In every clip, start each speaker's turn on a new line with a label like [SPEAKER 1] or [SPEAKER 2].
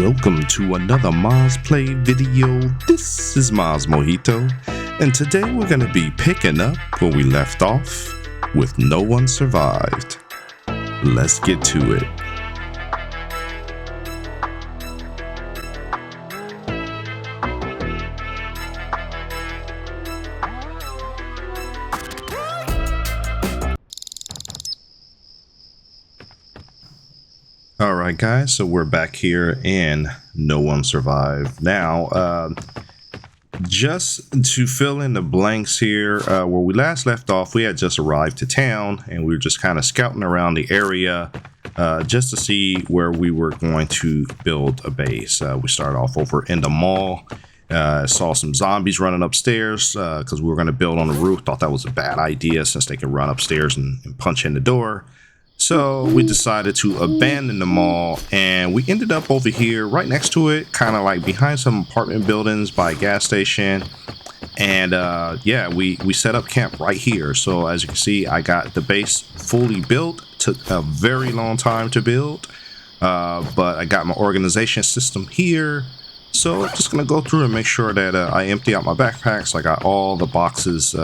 [SPEAKER 1] Welcome to another Maz Play video. This is MazMojito, and today we're going to be picking up where we left off with No One Survived. Let's get to it. Alright guys, so we're back here and No One Survived. Now, just to fill in the blanks here, where we last left off, we had just arrived to town and we were just kind of scouting around the area just to see where we were going to build a base. We started off over in the mall, saw some zombies running upstairs because we were going to build on the roof. Thought that was a bad idea since they could run upstairs and punch in the door. So we decided to abandon the mall and we ended up over here right next to it, kind of like behind some apartment buildings by a gas station. And yeah, we set up camp right here. So as you can see, I got the base fully built. Took a very long time to build, but I got my organization system here. So I'm just gonna go through and make sure that I empty out my backpacks. I got all the boxes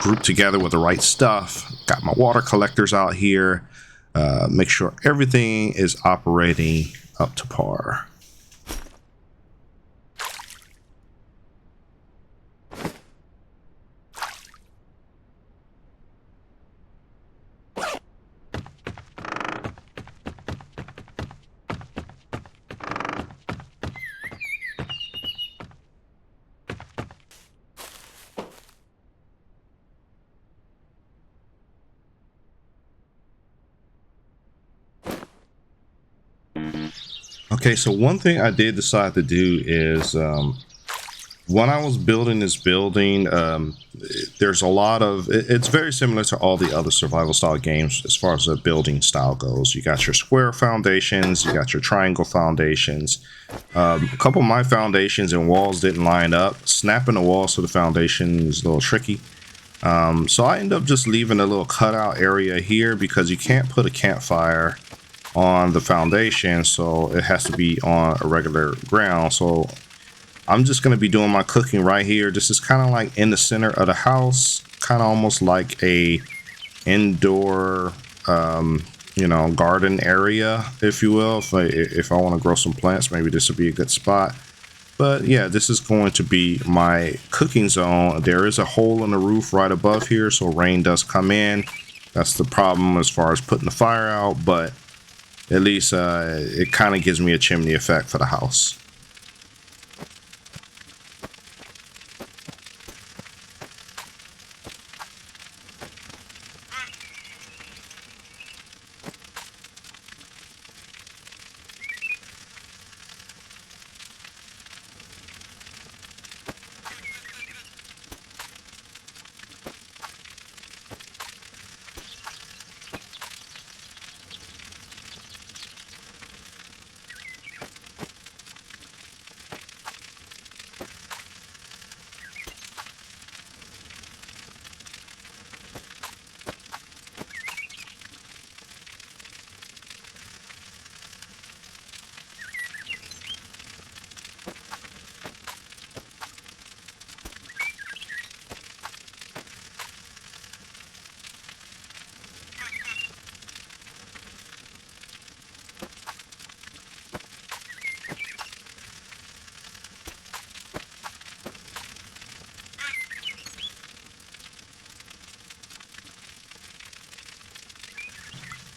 [SPEAKER 1] grouped together with the right stuff. Got my water collectors out here. Make sure everything is operating up to par. Okay, so one thing I did decide to do is when I was building this building, there's a lot of, it's very similar to all the other survival style games as far as the building style goes. You got your square foundations, you got your triangle foundations. A couple of my foundations and walls didn't line up. Snapping the walls to the foundation is a little tricky. So I ended up just leaving a little cutout area here because you can't put a campfire on the foundation, so it has to be on a regular ground. So I'm just going to be doing my cooking right here. This is kind of like in the center of the house, kind of almost like a indoor you know, garden area, if you will. If I want to grow some plants, maybe this would be a good spot. But yeah, this is going to be my cooking zone. There is a hole in the roof right above here, so rain does come in. That's the problem as far as putting the fire out, but at least it kind of gives me a chimney effect for the house.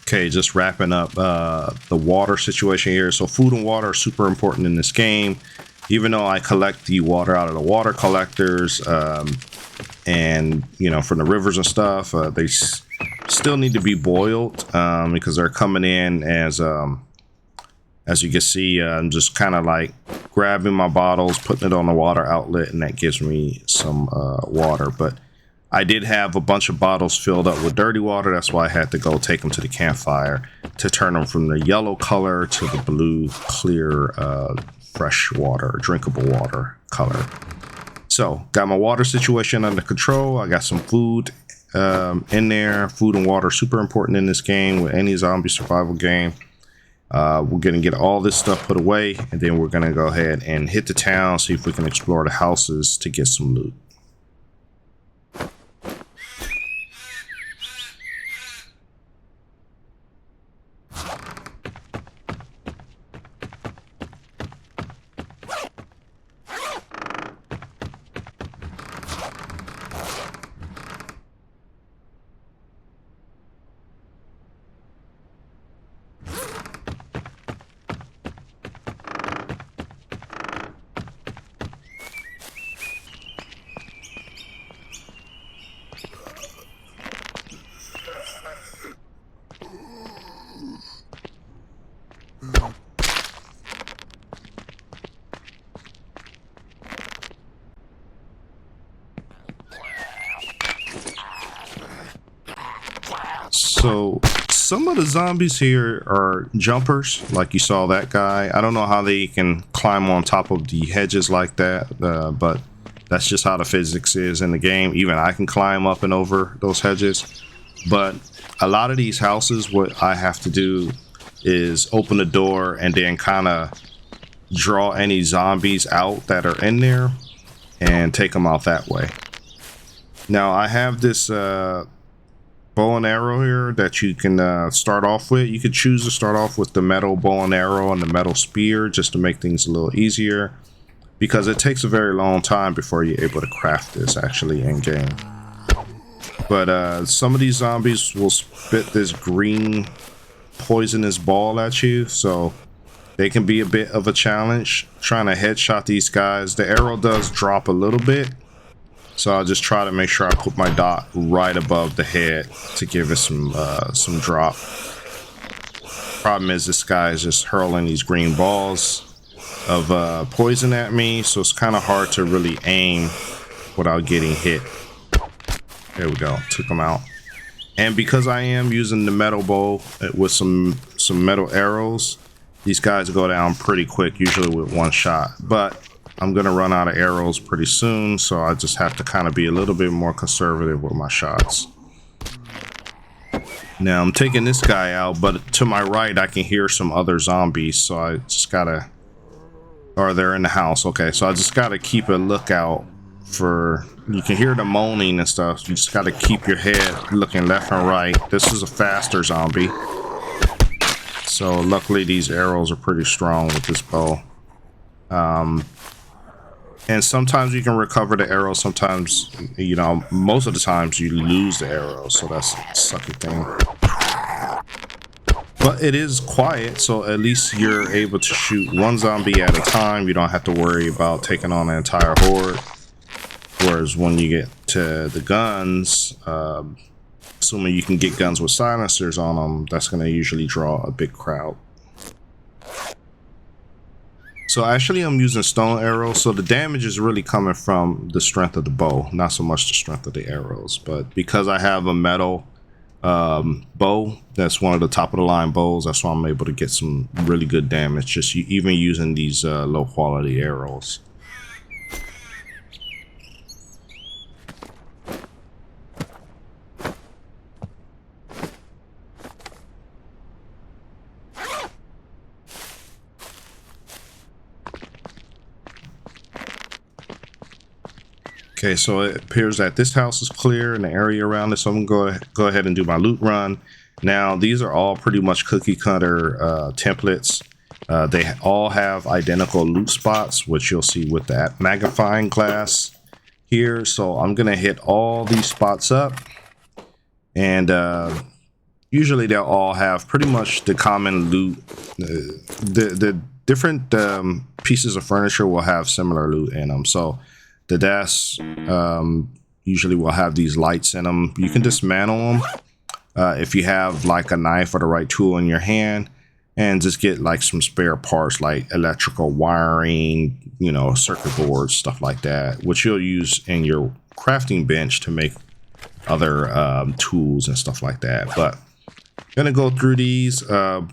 [SPEAKER 1] Okay, just wrapping up the water situation here. So food and water are super important in this game. Even though I collect the water out of the water collectors and, you know, from the rivers and stuff, they still need to be boiled because they're coming in as you can see. I'm just kind of like grabbing my bottles, putting it on the water outlet, and that gives me some water. But I did have a bunch of bottles filled up with dirty water. That's why I had to go take them to the campfire to turn them from the yellow color to the blue, clear, fresh water, drinkable water color. So got my water situation under control. I got some food in there. Food and water super important in this game with any zombie survival game. We're gonna get all this stuff put away, and then we're gonna go ahead and hit the town, see if we can explore the houses to get some loot. So some of the zombies here are jumpers, like you saw that guy. I don't know how they can climb on top of the hedges like that, but that's just how the physics is in the game. Even I can climb up and over those hedges. But a lot of these houses, what I have to do is open the door and then kind of draw any zombies out that are in there and take them out that way. Now I have this bow and arrow here that you can start off with. You could choose to start off with the metal bow and arrow and the metal spear just to make things a little easier, because it takes a very long time before you're able to craft this actually in game. But some of these zombies will spit this green poisonous ball at you, so they can be a bit of a challenge trying to headshot these guys. The arrow does drop a little bit, so I'll just try to make sure I put my dot right above the head to give it some drop. Problem is, this guy is just hurling these green balls of poison at me, so it's kind of hard to really aim without getting hit. There we go, took him out. And because I am using the metal bow with some metal arrows, these guys go down pretty quick, usually with one shot. But I'm gonna run out of arrows pretty soon, so I just have to kind of be a little bit more conservative with my shots. Now I'm taking this guy out, but to my right I can hear some other zombies, so I just gotta, or they're in the house. Okay, so I just gotta keep a lookout for, you can hear the moaning and stuff. You just gotta keep your head looking left and right. This is a faster zombie, so luckily these arrows are pretty strong with this bow. And sometimes you can recover the arrows, sometimes, you know, most of the times you lose the arrows, so that's a sucky thing. But it is quiet, so at least you're able to shoot one zombie at a time. You don't have to worry about taking on an entire horde. Whereas when you get to the guns, assuming you can get guns with silencers on them, that's going to usually draw a big crowd. So actually I'm using stone arrows, so the damage is really coming from the strength of the bow, not so much the strength of the arrows. But because I have a metal bow, that's one of the top of the line bows, that's why I'm able to get some really good damage, just even using these low quality arrows. Okay, so it appears that this house is clear and the area around it, so I'm gonna go ahead and do my loot run. Now, these are all pretty much cookie cutter templates. They all have identical loot spots, which you'll see with that magnifying glass here. So I'm gonna hit all these spots up, and usually they'll all have pretty much the common loot. The different pieces of furniture will have similar loot in them. So the desks usually will have these lights in them. You can dismantle them if you have like a knife or the right tool in your hand, and just get like some spare parts like electrical wiring, you know, circuit boards, stuff like that, which you'll use in your crafting bench to make other tools and stuff like that. But I'm gonna go through these. The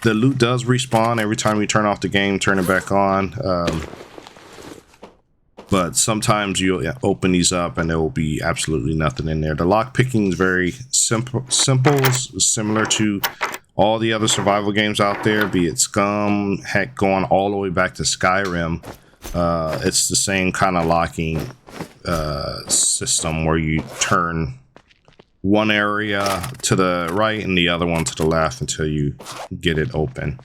[SPEAKER 1] loot does respawn every time you turn off the game, turn it back on. But sometimes you'll open these up and there will be absolutely nothing in there. The lockpicking is very simple, similar to all the other survival games out there, be it Scum, heck, going all the way back to Skyrim, it's the same kind of locking system where you turn one area to the right and the other one to the left until you get it open.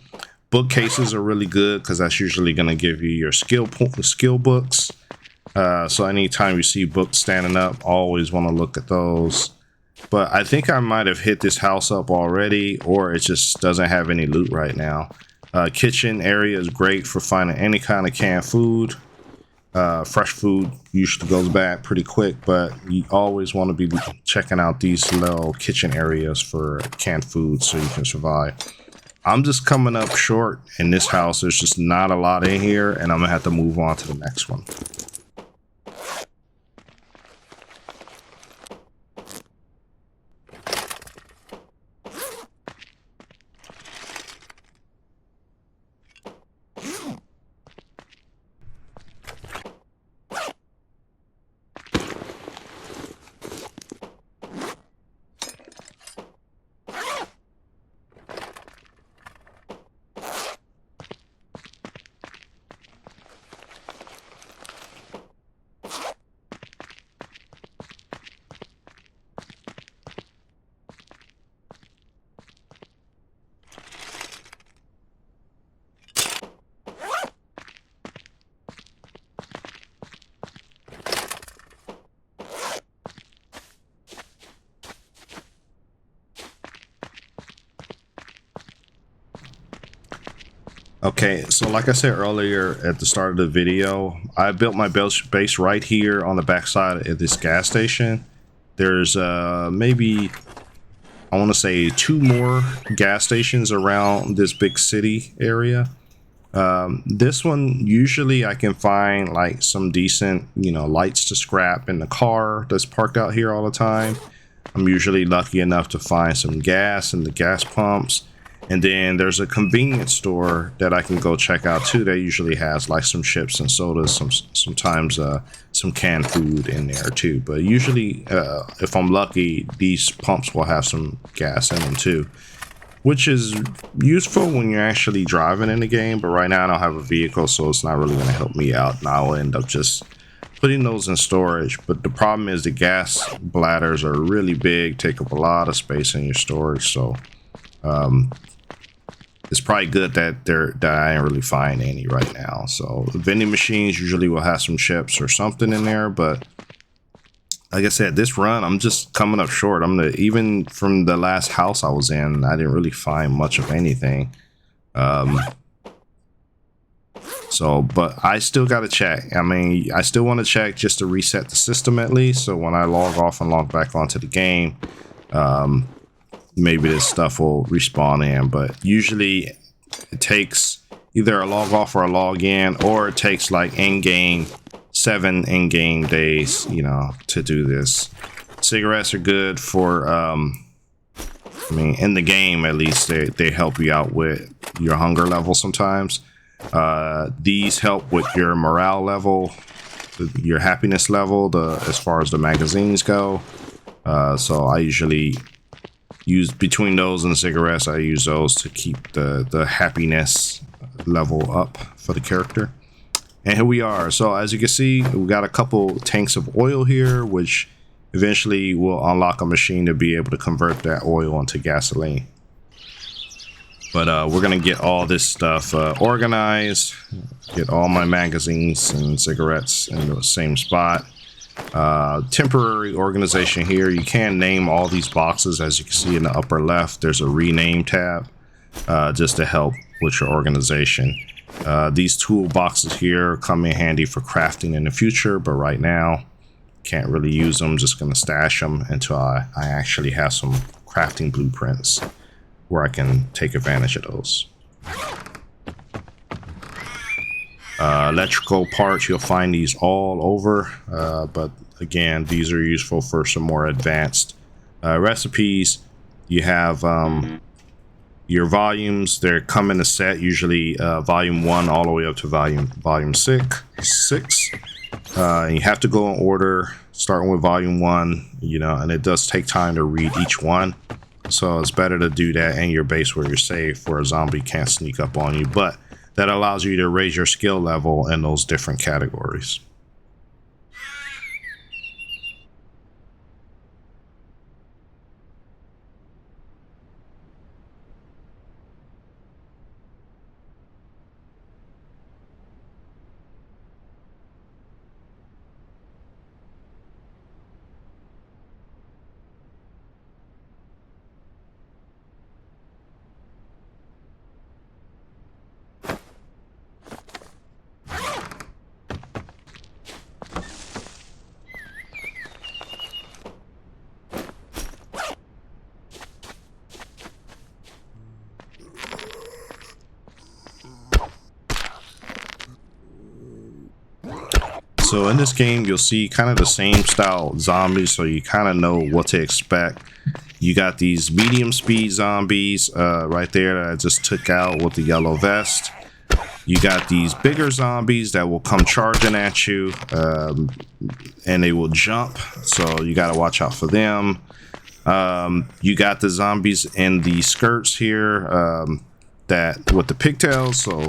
[SPEAKER 1] Bookcases are really good because that's usually going to give you your skill books. So anytime you see books standing up, always want to look at those. But I think I might have hit this house up already, or it just doesn't have any loot right now. Kitchen area is great for finding any kind of canned food. Fresh food usually goes bad pretty quick, but you always want to be checking out these little kitchen areas for canned food so you can survive. I'm just coming up short in this house. There's just not a lot in here, and I'm gonna have to move on to the next one. Okay, so like I said earlier at the start of the video, I built my base right here on the backside of this gas station. There's maybe, I want to say 2 more gas stations around this big city area. This one, usually I can find like some decent, lights to scrap in the car that's parked out here all the time. I'm usually lucky enough to find some gas in the gas pumps. And then there's a convenience store that I can go check out too. That usually has like some chips and sodas, sometimes some canned food in there too. But usually, if I'm lucky, these pumps will have some gas in them too, which is useful when you're actually driving in the game. But right now I don't have a vehicle, so it's not really going to help me out. And I'll end up just putting those in storage. But the problem is the gas bladders are really big, take up a lot of space in your storage. So it's probably good that I ain't really find any right now. So vending machines usually will have some chips or something in there, but like I said, this run I'm just coming up short. Even from the last house I was in, I didn't really find much of anything. But I still got to check. I still want to check just to reset the system at least. So when I log off and log back onto the game, maybe this stuff will respawn in. But usually it takes either a log off or a log in, or it takes like 7 in-game days, to do this. Cigarettes are good for, in the game at least, they help you out with your hunger level sometimes. These help with your morale level, your happiness level, as far as the magazines go. So I usually use between those and the cigarettes, I use those to keep the happiness level up for the character. And here we are. So as you can see, we got a couple tanks of oil here, which eventually will unlock a machine to be able to convert that oil into gasoline. But we're gonna get all this stuff organized, get all my magazines and cigarettes in the same spot. Temporary organization here. You can name all these boxes. As you can see in the upper left, there's a rename tab just to help with your organization. These tool boxes here come in handy for crafting in the future, but right now can't really use them. Just gonna stash them until I actually have some crafting blueprints where I can take advantage of those. Electrical parts, you'll find these all over, but again, these are useful for some more advanced recipes. You have your volumes. They come in a set, usually volume 1 all the way up to volume 6. You have to go in order, starting with volume 1, and it does take time to read each one. So it's better to do that in your base where you're safe, where a zombie can't sneak up on you. But that allows you to raise your skill level in those different categories. So in this game, you'll see kind of the same style zombies, so you kind of know what to expect. You got these medium speed zombies right there that I just took out with the yellow vest. You got these bigger zombies that will come charging at you, and they will jump, so you got to watch out for them. You got the zombies in the skirts here that with the pigtails, so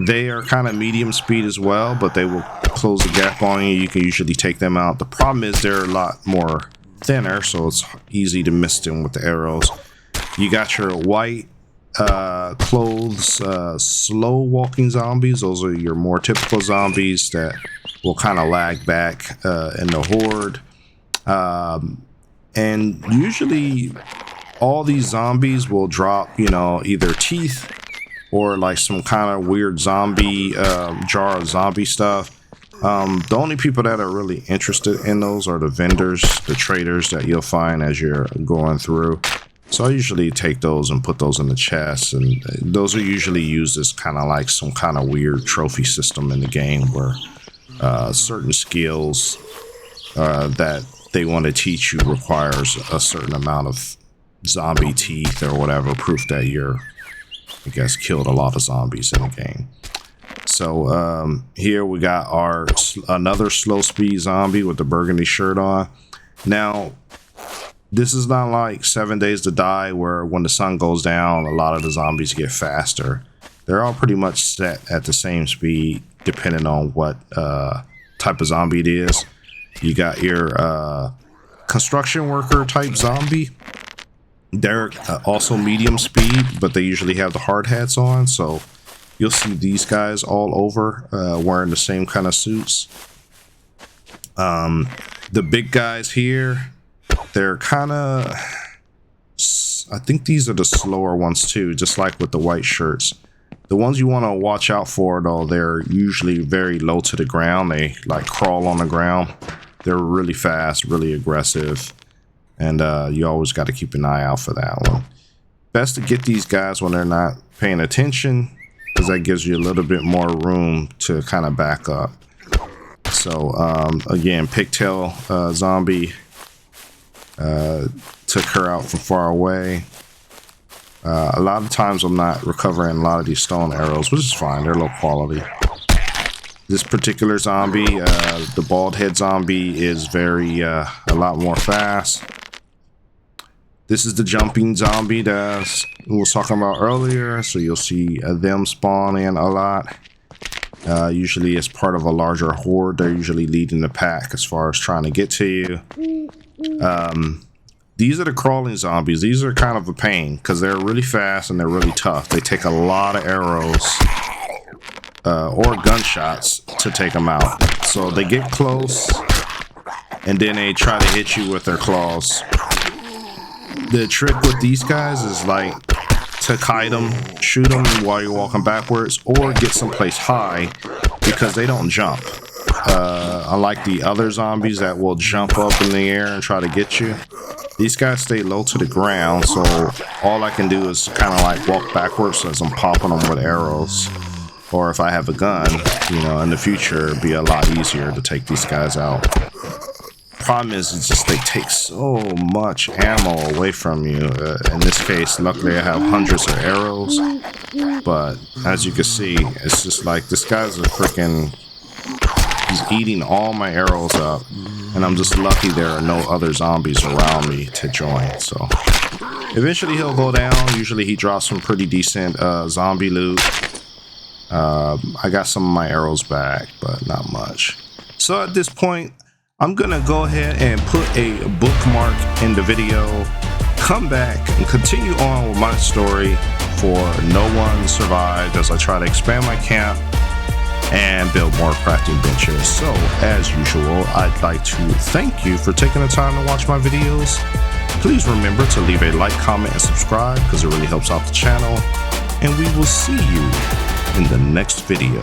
[SPEAKER 1] they are kind of medium speed as well, but they will close the gap on you. You can usually take them out. The problem is they're a lot more thinner, so it's easy to miss them with the arrows. You got your white clothes, slow walking zombies. Those are your more typical zombies that will kind of lag back in the horde. And usually all these zombies will drop, you know, either teeth or like some kind of weird zombie jar of zombie stuff. The only people that are really interested in those are the vendors, the traders that you'll find as you're going through. So I usually take those and put those in the chest, and those are usually used as kind of like some kind of weird trophy system in the game where certain skills that they want to teach you requires a certain amount of zombie teeth or whatever, proof that you're, I guess, killed a lot of zombies in the game. So here we got our another slow speed zombie with the burgundy shirt on. Now, this is not like 7 Days to Die where when the sun goes down, a lot of the zombies get faster. They're all pretty much set at the same speed depending on what type of zombie it is. You got your construction worker type zombie. They're also medium speed, but they usually have the hard hats on, so you'll see these guys all over wearing the same kind of suits. The big guys here, they're kind of, I think these are the slower ones too, just like with the white shirts. The ones you want to watch out for, though, they're usually very low to the ground. They like crawl on the ground. They're really fast, really aggressive. And you always got to keep an eye out for that one. Best to get these guys when they're not paying attention, because that gives you a little bit more room to kind of back up. So again, pigtail zombie, took her out from far away. A lot of times I'm not recovering a lot of these stone arrows, which is fine. They're low quality. This particular zombie, the bald head zombie, is very a lot more fast. This is the jumping zombie that we was talking about earlier, so you'll see them spawn in a lot. Usually as part of a larger horde. They're usually leading the pack as far as trying to get to you. These are the crawling zombies. These are kind of a pain because they're really fast and they're really tough. They take a lot of arrows or gunshots to take them out. So they get close and then they try to hit you with their claws. The trick with these guys is like to kite them, shoot them while you're walking backwards, or get someplace high because they don't jump. Unlike the other zombies that will jump up in the air and try to get you, these guys stay low to the ground, so all I can do is kind of like walk backwards as I'm popping them with arrows. Or if I have a gun, you know, in the future, it'd be a lot easier to take these guys out. Problem is, it's just they take so much ammo away from you. In this case, luckily I have hundreds of arrows, but as you can see, it's just like this guy's a freaking, he's eating all my arrows up, and I'm just lucky there are no other zombies around me to join. So Eventually he'll go down. Usually he drops some pretty decent zombie loot. I got some of my arrows back, but not much. So at this point, I'm gonna go ahead and put a bookmark in the video, come back and continue on with my story for No One Survived as I try to expand my camp and build more crafting benches. So as usual, I'd like to thank you for taking the time to watch my videos. Please remember to leave a like, comment, and subscribe because it really helps out the channel. And we will see you in the next video.